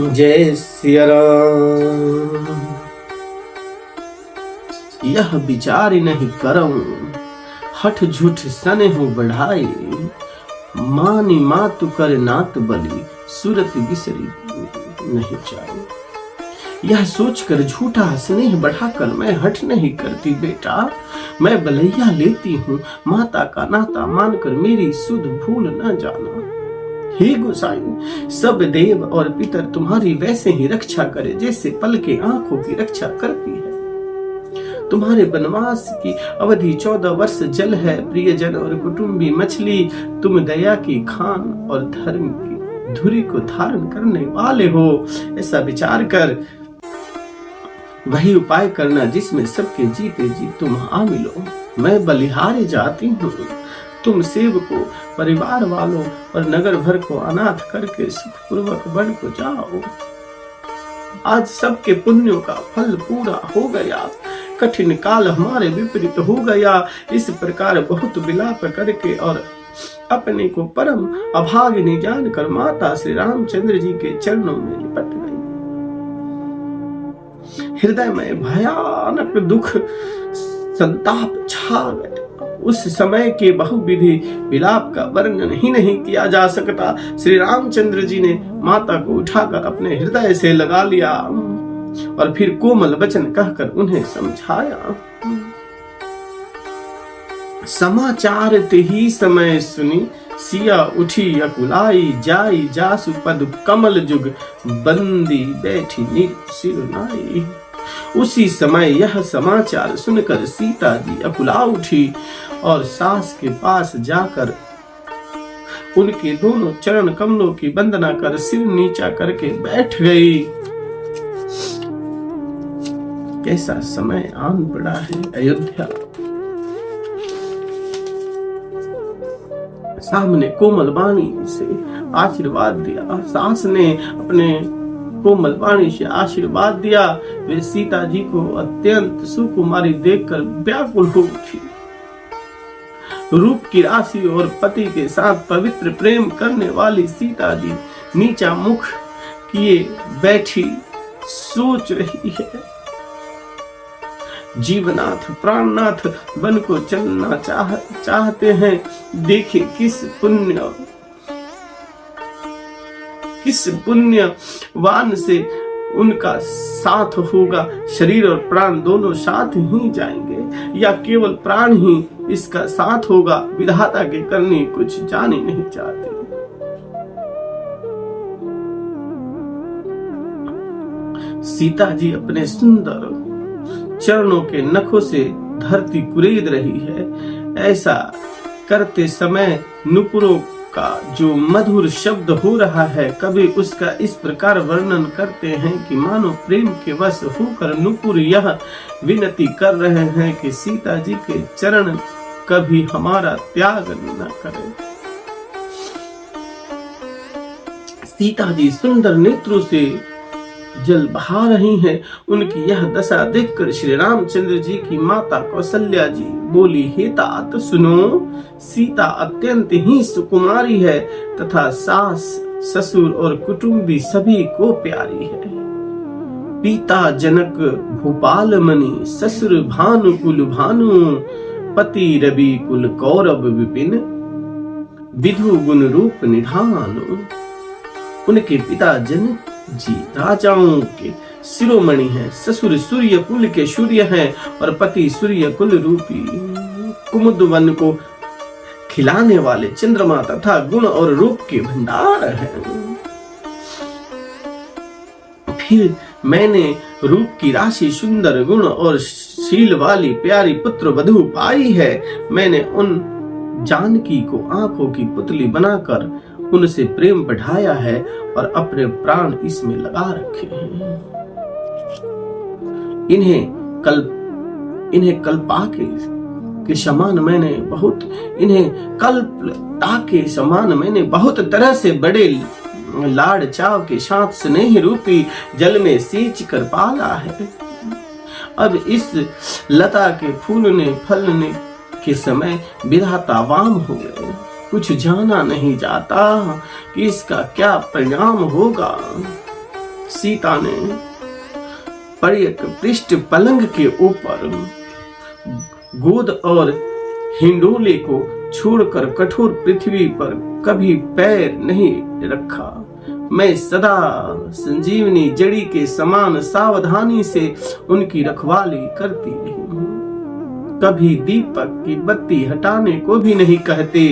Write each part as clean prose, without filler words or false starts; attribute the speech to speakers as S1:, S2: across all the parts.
S1: जय सिया राम। यह विचार नहीं करऊं, हठ झूठ सने हो बढ़ाई, मानी मातु कर नात बलि, सूरत बिसरी नहीं जाए। यह सोचकर झूठा स्नेह बढ़ाकर मैं हठ नहीं करती बेटा, मैं बलैया लेती हूँ, माता का नाता मानकर मेरी सुध भूल न जाना। हे गोसाई, सब देव और पितर तुम्हारी वैसे ही रक्षा करे जैसे पल के आंखों की रक्षा करती है। तुम्हारे वनवास की अवधि 14 वर्ष जल है, प्रियजन और कुटुंबी मछली, तुम दया की खान और धर्म की धुरी को धारण करने वाले हो। ऐसा विचार कर वही उपाय करना जिसमें सबके जीते जी तुम आ मिलो। मैं बलिहारे जाती हूँ, तुम सेवकों, परिवार वालों और नगर भर को अनाथ करके सुखपूर्वक वन को जाओ। आज सबके पुण्यों का फल पूरा हो गया, कठिन काल हमारे विपरीत हो गया। इस प्रकार बहुत विलाप करके और अपने को परम अभागिनी जानकर माता श्री रामचंद्र जी के चरणों में लिपट गई। हृदय में भयानक दुख संताप छा गया। उस समय के बहुविधि विलाप का वर्णन ही नहीं किया जा सकता। श्री रामचंद्र जी ने माता को उठाकर अपने हृदय से लगा लिया और फिर कोमल वचन कहकर उन्हें समझाया। समाचार ते ही समय सुनी, सिया उठी अकुलाई, जाई जासु पद कमल जुग, बंदी बैठी सिर नाई। उसी समय यह समाचार सुनकर सीता जी अकुला उठी और सास के पास जाकर उनके दोनों चरण कमलों की वंदना कर सिर नीचा करके बैठ गई। कैसा समय आन पड़ा है अयोध्या। सामने कोमल वाणी से आशीर्वाद दिया, सास ने अपने कोमल वाणी से आशीर्वाद दिया। वे सीता जी को अत्यंत सुकुमारी देखकर व्याकुल हो उठी। रूप की राशि और पति के साथ पवित्र प्रेम करने वाली सीता जी नीचा मुख किए बैठी सोच रही है। जीवनाथ प्राणनाथ बन को चलना चाहते हैं। देखे किस पुण्यवान से उनका साथ होगा। शरीर और प्राण दोनों साथ ही जाएंगे या केवल प्राण ही इसका साथ होगा। विधाता के करनी कुछ जान ही नहीं चाहती। सीता जी अपने सुंदर चरणों के नखों से धरती कुरेद रही है। ऐसा करते समय नुपुरों का जो मधुर शब्द हो रहा है, कभी उसका इस प्रकार वर्णन करते हैं कि मानो प्रेम के वश होकर नुपुर यह विनती कर रहे हैं कि सीता जी के चरण कभी हमारा त्याग न करें। सीता जी सुंदर नेत्रों से जल बहा रही हैं। उनकी यह दशा देखकर श्री रामचंद्र जी की माता कौशल्या जी बोली, हे तात सुनो, सीता अत्यंत ही सुकुमारी है तथा सास ससुर और कुटुंबी सभी को प्यारी है। पिता जनक भूपाल मणि, ससुर भानु कुल भानु, पति रवि कुल कौरव विपिन, विधु गुण रूप निधानु। उनके पिता जनक जी राजाओं के शिरोमणि हैं, ससुर सूर्य कुल के सूर्य हैं और पति सूर्य कुल रूपी कुमुद वन को खिलाने वाले चंद्रमा तथा गुण और रूप के भंडार हैं। फिर मैंने रूप की राशि, सुंदर गुण और शील वाली प्यारी पुत्र वधू पाई है। मैंने उन जानकी को आंखों की पुतली बनाकर उनसे प्रेम बढ़ाया है और अपने प्राण इसमें लगा रखे हैं। इन्हें कल्पाके के समान मैंने बहुत तरह से बड़े लाड़ चाव के साथ स्नेह रूपी जल में सींच कर पाला है। अब इस लता के फूलने फलने के समय विधाता वाम हो गए। कुछ जाना नहीं जाता कि इसका क्या परिणाम होगा। सीता ने पर्यक पृष्ठ पलंग के ऊपर गोद और हिंडोले को छोड़कर कठोर पृथ्वी पर कभी पैर नहीं रखा। मैं सदा संजीवनी जड़ी के समान सावधानी से उनकी रखवाली करती रही हूँ। कभी दीपक की बत्ती हटाने को भी नहीं कहते।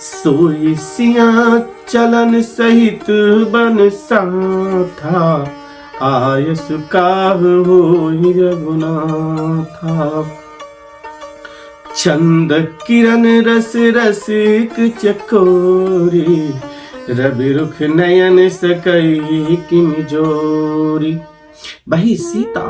S1: सोई सिया चलन सहित बन साथा, आयस काह होई रघुनाथा। चंद किरण रस रसिक चकोरी, रवि रुख नयन सकई किम जोरी। वही सीता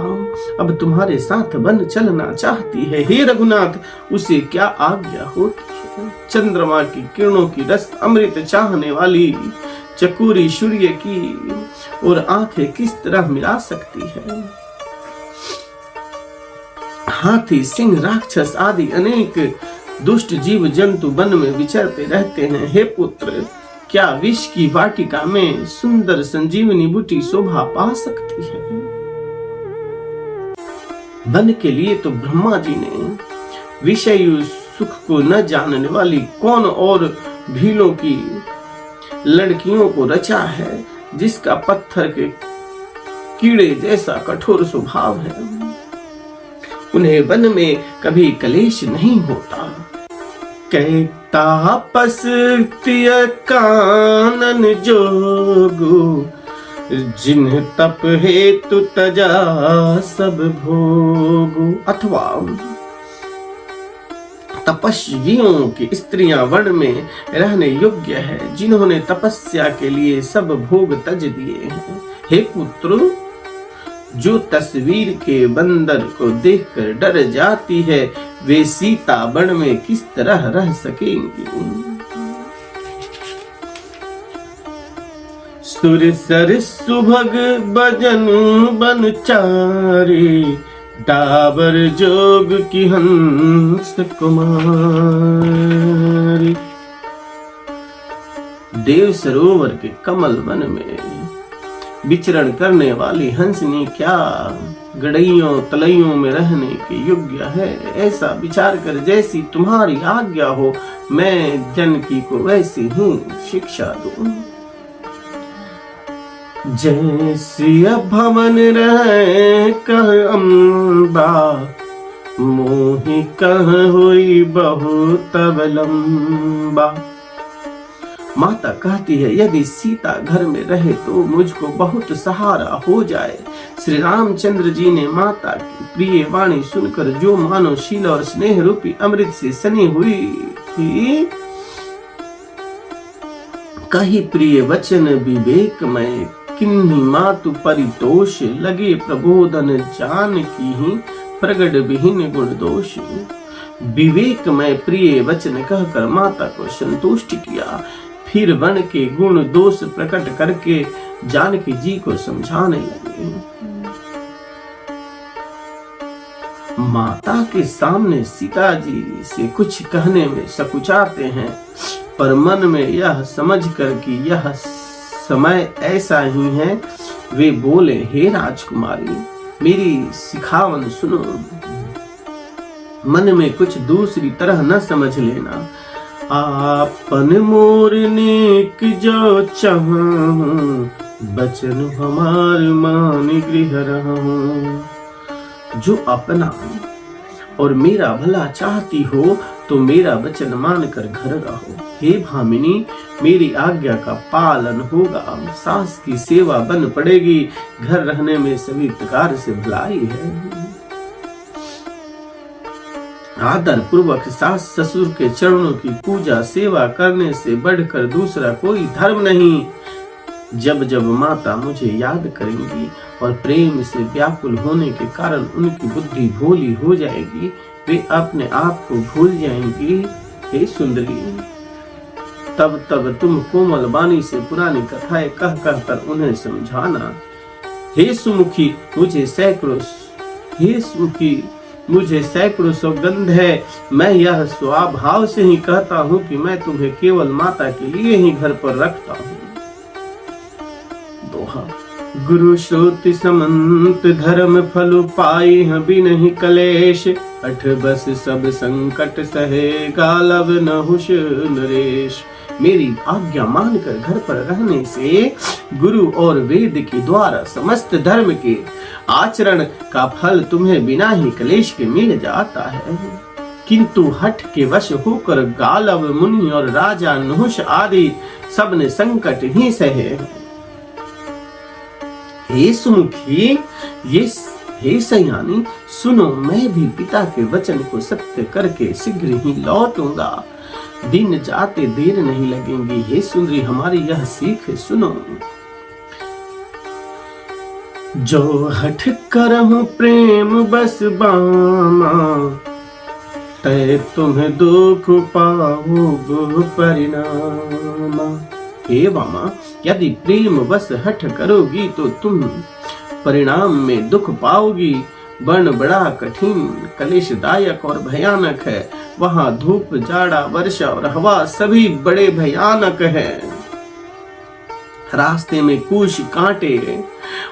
S1: अब तुम्हारे साथ वन चलना चाहती है। हे रघुनाथ, उसे क्या आज्ञा होती है? चंद्रमा की किरणों की रस अमृत चाहने वाली चकोरी सूर्य की और आंखें किस तरह मिला सकती है? हाथी, सिंह, राक्षस आदि अनेक दुष्ट जीव जंतु वन में विचरते रहते हैं। हे पुत्र, क्या विष की वाटिका में सुंदर संजीवनी बूटी शोभा पा सकती है? वन के लिए तो ब्रह्मा जी ने विषय सुख को न जानने वाली कौन और भीलों की लड़कियों को रचा है, जिसका पत्थर के कीड़े जैसा कठोर स्वभाव है। उन्हें वन में कभी कलेश नहीं होता। कै तापस तिय कानन जोगु, जिन्ह तप हेतु तजा सब भोगु। अथवा तपस्वियों की स्त्रियां वन में रहने योग्य है, जिन्होंने तपस्या के लिए सब भोग तज दिए हैं। हे पुत्र, जो तस्वीर के बंदर को देखकर डर जाती है, वे सीता वन में किस तरह रह सकेंगी? सुर सर सुभग बजन बनचारी, डाबर जोग की हंस कुमारी। देव सरोवर के कमल वन में विचरण करने वाली हंसनी क्या गड़ैयों तलैयों में रहने के योग्य है? ऐसा विचार कर जैसी तुम्हारी आज्ञा हो, मैं जनकी को वैसी ही शिक्षा दूं। जैसी भवन रहे कह अम्बा, मोहि कह हुई बहुत लंबा। माता कहती है, यदि सीता घर में रहे तो मुझको बहुत सहारा हो जाए। श्री रामचंद्र जी ने माता की प्रिय वाणी सुनकर जो मानो शील और स्नेह रूपी अमृत से सनी हुई थी, कही प्रिय वचन विवेकमय, किन्हीं मातु परितोष, लगे प्रबोधन जान की ही प्रगट विहीन गुण दोष। विवेकमय प्रिय वचन कहकर माता को संतुष्ट किया। फिर वन के गुण दोष प्रकट करके जानकी जी को समझाने लगे। माता के सामने सीता जी से कुछ कहने में सकुचाते हैं, पर मन में यह समझ कर कि यह समय ऐसा ही है, वे बोले, हे राजकुमारी, मेरी सिखावन सुनो। मन में कुछ दूसरी तरह न समझ लेना। आपन मोर नेक जो चाहूं, बचन हमार मान गृह रहूं। जो अपना और मेरा भला चाहती हो तो मेरा वचन मानकर घर रहो। हे भामिनी, मेरी आज्ञा का पालन होगा। सास की सेवा बन पड़ेगी। घर रहने में सभी प्रकार से भलाई है। आदर पूर्वक सास ससुर के चरणों की पूजा सेवा करने से बढ़कर दूसरा कोई धर्म नहीं। जब जब माता मुझे याद करेंगी और प्रेम से व्याकुल होने के कारण उनकी बुद्धि भोली हो जाएगी, वे अपने आप को भूल जाएंगी। हे सुंदरी, तब तब तुम कोमल वाणी से पुरानी कथाएं कह कह कर उन्हें समझाना। हे सुमुखी, मुझे सैकड़ों सौगंध है। मैं यह स्वभाव से ही कहता हूँ कि मैं तुम्हें केवल माता के लिए ही घर पर रखता हूँ। दोहा। गुरु श्रुति समंत धर्म फल पाई बिनहि कलेश, अठ बस सब संकट सहे गालव नहुष नरेश। मेरी आज्ञा मानकर घर पर रहने से गुरु और वेद के द्वारा समस्त धर्म के आचरण का फल तुम्हें बिना ही कलेश के मिल जाता है, किंतु हठ के वश होकर गालव मुनि और राजा नहुष आदि सबने संकट ही सहे। हे सुमुखी, हे सयानी, सुनो, मैं भी पिता के वचन को सत्य करके शीघ्र ही लौटूंगा। दिन जाते देर नहीं लगेंगी। हे सुंदरी, हमारी यह सीख सुनो। जो हठ करहु प्रेम बस बामा, तय तुम्हें दुख पाओ परिणाम। हे वामा, यदि प्रेम बस हठ करोगी तो तुम परिणाम में दुख पाओगी। वर्ण बड़ा कठिन, कलेशदायक और भयानक है। वहां धूप, जाड़ा, वर्षा और हवा सभी बड़े भयानक है। रास्ते में कुश, कांटे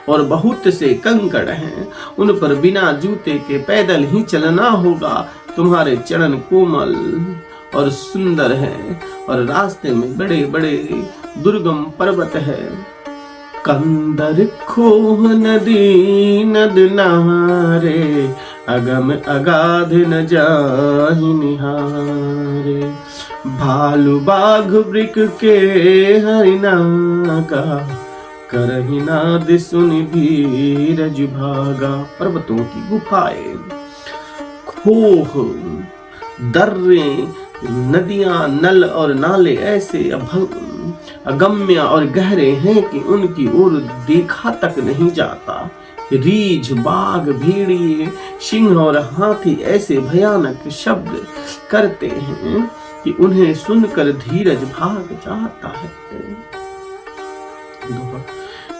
S1: और बहुत से कंकड़ हैं। उन पर बिना जूते के पैदल ही चलना होगा। तुम्हारे चरण कोमल और सुंदर हैं और रास्ते में बड़े बड़े दुर्गम पर्वत है। कंदर खोह नदी नद नहारे, अगम अगाध न जाहि निहारे। भालू बाघ वृक के हरिना का, करहि नाद सुनि धीरज भागा। पर्वतों की गुफाएं, खोह, दर्रे, नदियां, नल और नाले ऐसे अगम्य और गहरे हैं कि उनकी ओर देखा तक नहीं जाता। रीछ, बाघ, भेड़िए, सिंह और हाथी ऐसे भयानक शब्द करते हैं कि उन्हें सुनकर धीरज भाग जाता है।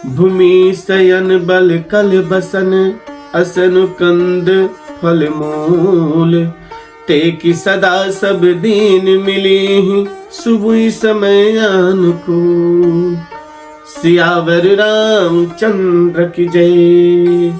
S1: भूमि शयन बल कल बसन, असन कंद फल मूल। ते की सदा सब दीन मिली, सुबह समय अनुकूल। सियावर रामचंद्र की जय।